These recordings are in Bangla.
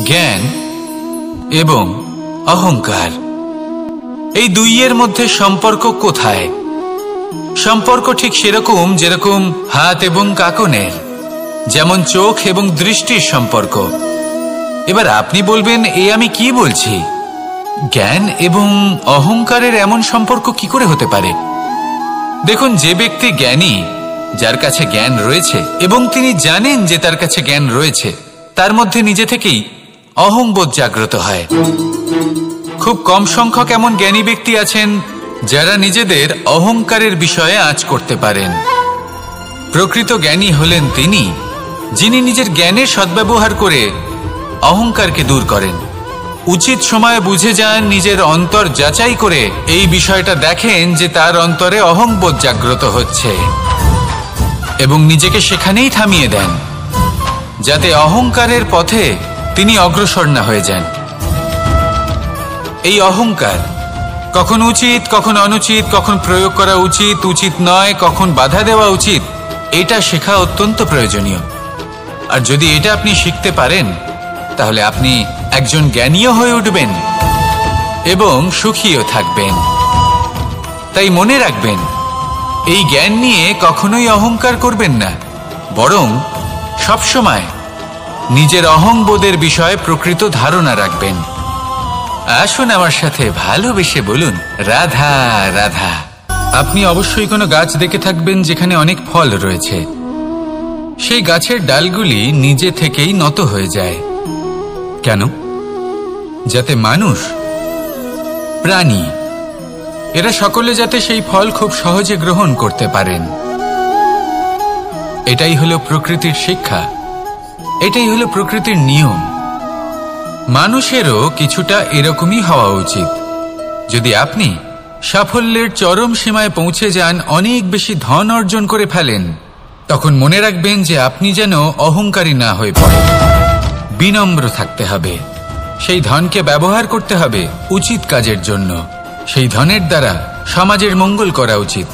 জ্ঞান এবং অহংকার, এই দুইয়ের মধ্যে সম্পর্ক কোথায়? সম্পর্ক ঠিক সেরকম যেরকম হাত এবং কাঁকনের, যেমন চোখ এবং দৃষ্টির সম্পর্ক। এবার আপনি বলবেন, আমি কি বলছি? জ্ঞান এবং অহংকারের এমন সম্পর্ক কি করে হতে পারে? দেখুন, যে ব্যক্তি জ্ঞানী, যার কাছে জ্ঞান রয়েছে এবং তিনি জানেন যে তার কাছে জ্ঞান রয়েছে, তার মধ্যে নিজে থেকেই অহংবোধ জাগ্রত হয়। খুব কম সংখ্যক এমন জ্ঞানী ব্যক্তি আছেন যারা নিজেদের অহংকারের বিষয়ে আঁচ করতে পারেন। প্রকৃত জ্ঞানী হলেন তিনি, যিনি নিজের জ্ঞানের সদ্ব্যবহার করে অহংকারকে দূর করেন। উচিত সময়ে বুঝে যান, নিজের অন্তর যাচাই করে এই বিষয়টা দেখেন যে তার অন্তরে অহংবোধ জাগ্রত হচ্ছে এবং নিজেকে সেখানেই থামিয়ে দেন, যাতে অহংকারের পথে তিনি অগ্রসর না হয়ে যান। এই অহংকার কখন উচিত, কখন অনুচিত, কখন প্রয়োগ করা উচিত, উচিত নয়, কখন বাধা দেওয়া উচিত, এটা শেখা অত্যন্ত প্রয়োজনীয়। আর যদি এটা আপনি শিখতে পারেন, তাহলে আপনি একজন জ্ঞানীও হয়ে উঠবেন এবং সুখীও থাকবেন। তাই মনে রাখবেন, এই জ্ঞান নিয়ে কখনোই অহংকার করবেন না, বরং সবসময় নিজের অহংবোধের বিষয়ে প্রকৃত ধারণা রাখবেন। আসুন আমার সাথে ভালোবেসে বলুন, রাধা রাধা। আপনি অবশ্যই কোনো গাছ দেখে থাকবেন যেখানে অনেক ফল রয়েছে। সেই গাছের ডালগুলি নিজে থেকেই নত হয়ে যায়। কেন? যাতে মানুষ, প্রাণী, এরা সকলে যাতে সেই ফল খুব সহজে গ্রহণ করতে পারেন। এটাই হলো প্রকৃতির শিক্ষা, এটাই হলো প্রকৃতির নিয়ম। মানুষেরও কিছুটা এরকমই হওয়া উচিত। যদি আপনি সাফল্যের চরম সীমায় পৌঁছে যান, অনেক বেশি ধন অর্জন করে ফেলেন, তখন মনে রাখবেন যে আপনি যেন অহংকারী না হয়ে পড়েন। বিনম্র থাকতে হবে। সেই ধনকে ব্যবহার করতে হবে উচিত কাজের জন্য। সেই ধনের দ্বারা সমাজের মঙ্গল করা উচিত।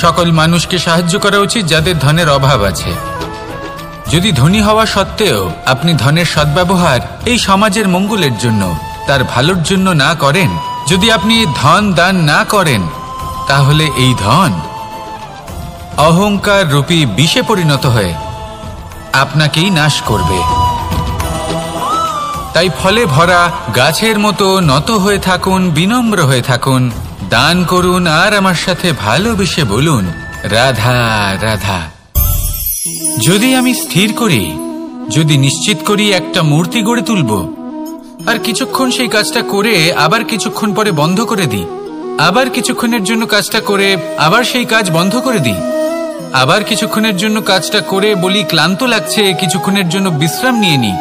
সকল মানুষকে সাহায্য করা উচিত যাদের ধনের অভাব আছে। যদি ধনী হওয়া সত্ত্বেও আপনি ধনের সদ্ব্যবহার এই সমাজের মঙ্গলের জন্য, তার ভালোর জন্য না করেন, যদি আপনি ধন দান না করেন, তাহলে এই ধন অহংকার রূপী বিষে পরিণত হয়ে আপনাকেই নাশ করবে। তাই ফলে ভরা গাছের মতো নত হয়ে থাকুন, বিনম্র হয়ে থাকুন, দান করুন, আর আমার সাথে ভালোবেসে বলুন, রাধা রাধা। যদি আমি স্থির করি, যদি নিশ্চিত করি একটা মূর্তি গড়ে তুলব, আর কিছুক্ষণ সেই কাজটা করে আবার কিছুক্ষণ পরে বন্ধ করে দিই, আবার কিছুক্ষণের জন্য কাজটা করে আবার সেই কাজ বন্ধ করে দিই, আবার কিছুক্ষণের জন্য কাজটা করে বলি ক্লান্ত লাগছে, কিছুক্ষণের জন্য বিশ্রাম নিয়ে নিই,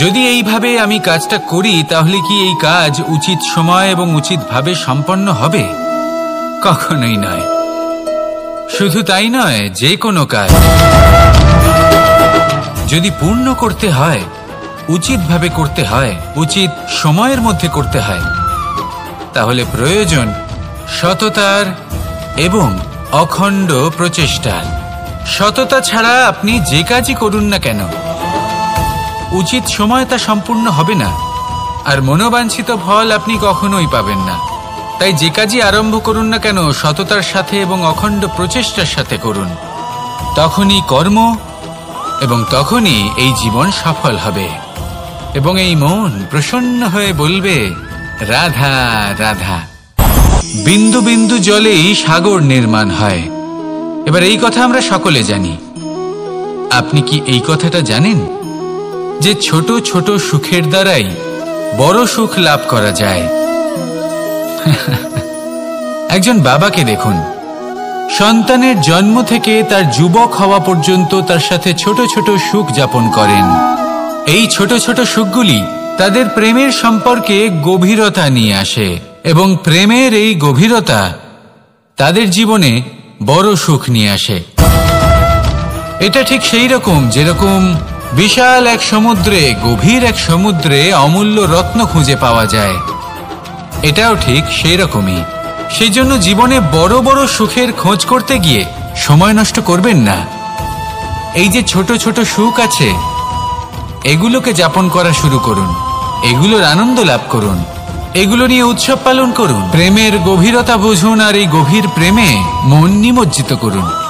যদি এইভাবে আমি কাজটা করি, তাহলে কি এই কাজ উচিত সময় এবং উচিতভাবে সম্পন্ন হবে? কখনোই নয়। শুধু তাই নয়, যে কোনো কাজ যদি পূর্ণ করতে হয়, উচিতভাবে করতে হয়, উচিত সময়ের মধ্যে করতে হয়, তাহলে প্রয়োজন সততার এবং অখণ্ড প্রচেষ্টার। সততা ছাড়া আপনি যে কাজই করুন না কেন, উচিত সময় তা সম্পূর্ণ হবে না, আর মনোবাঞ্ছিত ফল আপনি কখনোই পাবেন না। তাই যে কাজই আরম্ভ করুন না কেন, সততার সাথে এবং অখণ্ড প্রচেষ্টার সাথে করুন। তখনই কর্ম এবং তখনই এই জীবন সফল হবে এবং এই মন প্রসন্ন হয়ে বলবে, রাধা রাধা। বিন্দু বিন্দু জলেই সাগর নির্মাণ হয়। এবার এই কথা আমরা সকলে জানি। আপনি কি এই কথাটা জানেন যে ছোট ছোট সুখের দ্বারাই বড় সুখ লাভ করা যায়? একজন বাবাকে দেখুন, সন্তানের জন্ম থেকে তার যুবক হওয়া পর্যন্ত তার সাথে ছোট ছোট সুখ যাপন করেন। এই ছোট ছোট সুখগুলি তাদের প্রেমের সম্পর্কে গভীরতা নিয়ে আসে এবং প্রেমের এই গভীরতা তাদের জীবনে বড় সুখ নিয়ে আসে। এটা ঠিক সেই রকম যেরকম বিশাল এক সমুদ্রে, গভীর এক সমুদ্রে অমূল্য রত্ন খুঁজে পাওয়া যায়। এটাও ঠিক সেই রকমই। সেই জন্য জীবনে বড় বড় সুখের খোঁজ করতে গিয়ে সময় নষ্ট করবেন না। এই যে ছোট ছোট সুখ আছে, এগুলোকে যাপন করা শুরু করুন, এগুলোর আনন্দ লাভ করুন, এগুলো নিয়ে উৎসব পালন করুন, প্রেমের গভীরতা বুঝুন আর এই গভীর প্রেমে মন নিমজ্জিত করুন।